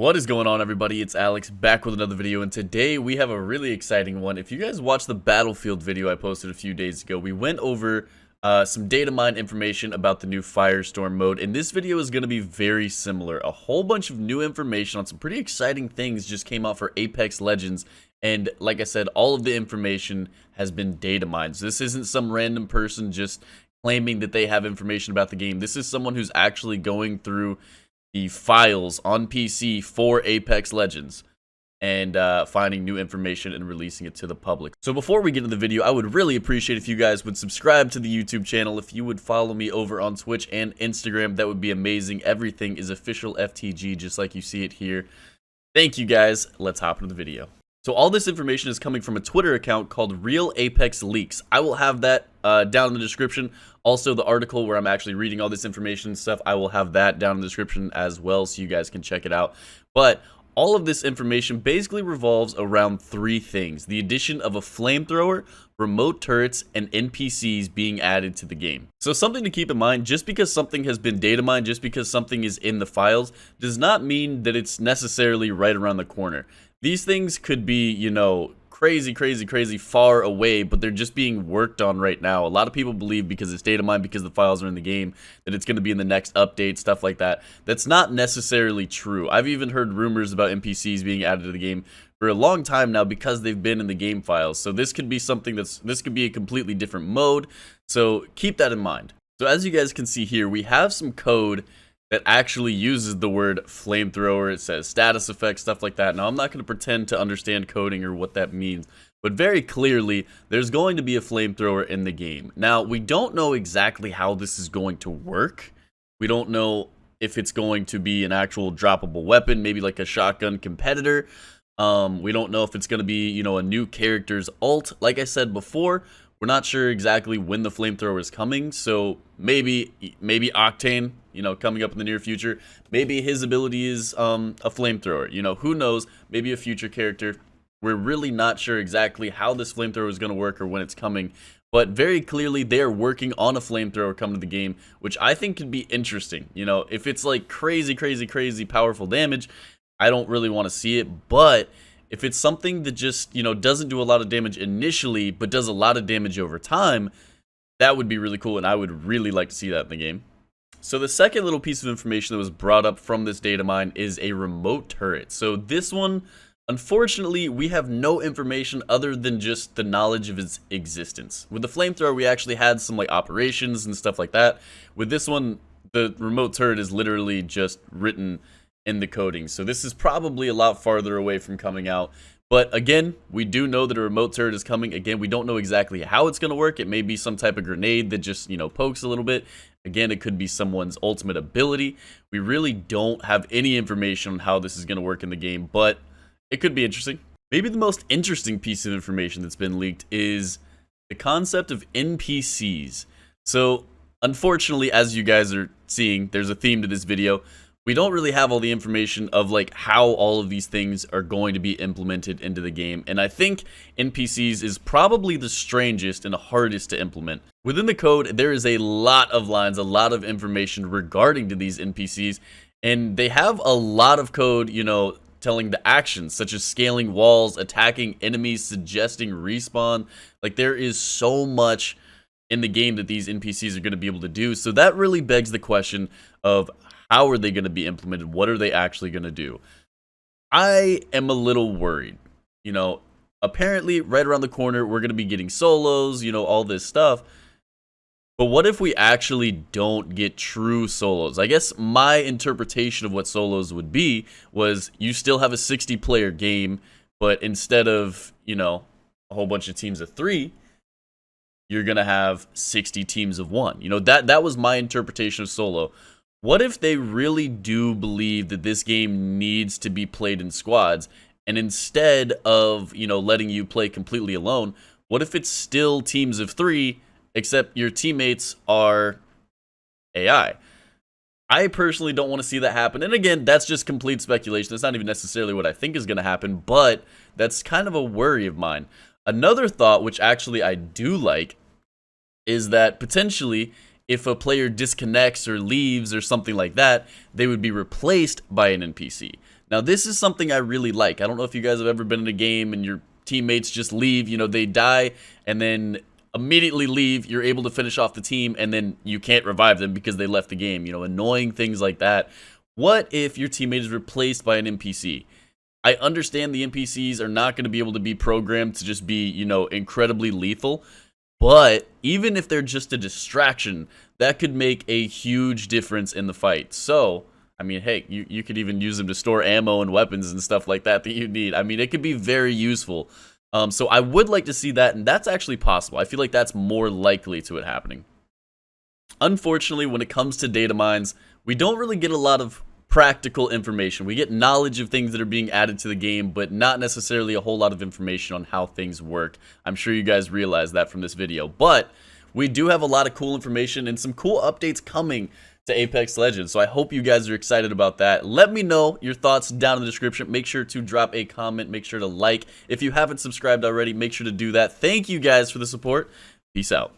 What is going on, everybody? It's Alex back with another video, and today we have a really exciting one. If you guys watched the Battlefield video I posted a few days ago, we went over some data mine information about the new Firestorm mode, and this video is going to be very similar. A whole bunch of new information on some pretty exciting things just came out for Apex Legends, and like I said, all of the information has been data mined. So this isn't some random person just claiming that they have information about the game. This is someone who's actually going through the files on PC for Apex Legends and finding new information and releasing it to the public. So before we get into the video, I would really appreciate if you guys would subscribe to the YouTube channel. If you would follow me over on Twitch and Instagram, that would be amazing. Everything is OfficialFTG, just like you see it here. Thank you guys. Let's hop into the video. So all this information is coming from a Twitter account called Real Apex Leaks. I will have that down in the description. Also, the article where I'm actually reading all this information and stuff, I will have that down in the description as well, so you guys can check it out. But all of this information basically revolves around three things: the addition of a flamethrower, remote turrets, and NPCs being added to the game. So something to keep in mind: just because something has been data mined, just because something is in the files, does not mean that it's necessarily right around the corner. These things could be, you know, crazy far away, but they're just being worked on right now. A lot of people believe because it's data mined, because the files are in the game, that it's going to be in the next update, stuff like that. That's not necessarily true. I've even heard rumors about NPCs being added to the game for a long time now because they've been in the game files. So this could be something this could be a completely different mode. So keep that in mind. So as you guys can see here, we have some code that actually uses the word flamethrower. It says status effects, stuff like that. Now, I'm not going to pretend to understand coding or what that means, but very clearly, there's going to be a flamethrower in the game. Now, we don't know exactly how this is going to work. We don't know if it's going to be an actual droppable weapon, maybe like a shotgun competitor. We don't know if it's going to be, you know, a new character's ult. Like I said before, we're not sure exactly when the flamethrower is coming, so maybe Octane, you know, coming up in the near future. Maybe his ability is a flamethrower. You know, who knows? Maybe a future character. We're really not sure exactly how this flamethrower is going to work or when it's coming, but very clearly they are working on a flamethrower coming to the game, which I think could be interesting. You know, if it's like crazy powerful damage, I don't really want to see it, but if it's something that just, you know, doesn't do a lot of damage initially, but does a lot of damage over time, that would be really cool, and I would really like to see that in the game. So the second little piece of information that was brought up from this data mine is a remote turret. So this one, unfortunately, we have no information other than just the knowledge of its existence. With the flamethrower, we actually had some like operations and stuff like that. With this one, the remote turret is literally just written in the coding, so this is probably a lot farther away from coming out. But again, we do know that a remote turret is coming. Again, we don't know exactly how it's going to work. It may be some type of grenade that just, you know, pokes a little bit. Again, it could be someone's ultimate ability. We really don't have any information on how this is going to work in the game, but it could be interesting. Maybe the most interesting piece of information that's been leaked is the concept of NPCs. So unfortunately, as you guys are seeing, there's a theme to this video. We don't really have all the information of like how all of these things are going to be implemented into the game, and I think NPCs is probably the strangest and the hardest to implement. Within the code, there is a lot of lines, a lot of information regarding to these NPCs, and they have a lot of code, you know, telling the actions such as scaling walls, attacking enemies, suggesting respawn. Like, there is so much in the game that these NPCs are going to be able to do, so that really begs the question of how are they going to be implemented? What are they actually going to do? I am a little worried. You know, apparently right around the corner, we're going to be getting solos, you know, all this stuff. But what if we actually don't get true solos? I guess my interpretation of what solos would be was you still have a 60-player game, but instead of, you know, a whole bunch of teams of 3, you're going to have 60 teams of 1. You know, that was my interpretation of solo. What if they really do believe that this game needs to be played in squads, and instead of, you know, letting you play completely alone, what if it's still teams of 3, except your teammates are AI? I personally don't want to see that happen, and again, that's just complete speculation. That's not even necessarily what I think is going to happen, but that's kind of a worry of mine. Another thought, which actually I do like, is that potentially, if a player disconnects or leaves or something like that, they would be replaced by an NPC. Now, this is something I really like. I don't know if you guys have ever been in a game and your teammates just leave, you know, they die and then immediately leave. You're able to finish off the team and then you can't revive them because they left the game, you know, annoying things like that. What if your teammate is replaced by an NPC? I understand the NPCs are not going to be able to be programmed to just be, you know, incredibly lethal, but even if they're just a distraction, that could make a huge difference in the fight. So, I mean, hey, you could even use them to store ammo and weapons and stuff like that you need. I mean, it could be very useful. So I would like to see that, and that's actually possible. I feel like that's more likely to it happening. Unfortunately, when it comes to data mines, we don't really get a lot of practical information. We get knowledge of things that are being added to the game, but not necessarily a whole lot of information on how things work. I'm sure you guys realize that from this video, but we do have a lot of cool information and some cool updates coming to Apex Legends, so I hope you guys are excited about that. Let me know your thoughts down in the description. Make sure to drop a comment, make sure to like. If you haven't subscribed already, make sure to do that. Thank you guys for the support. Peace out.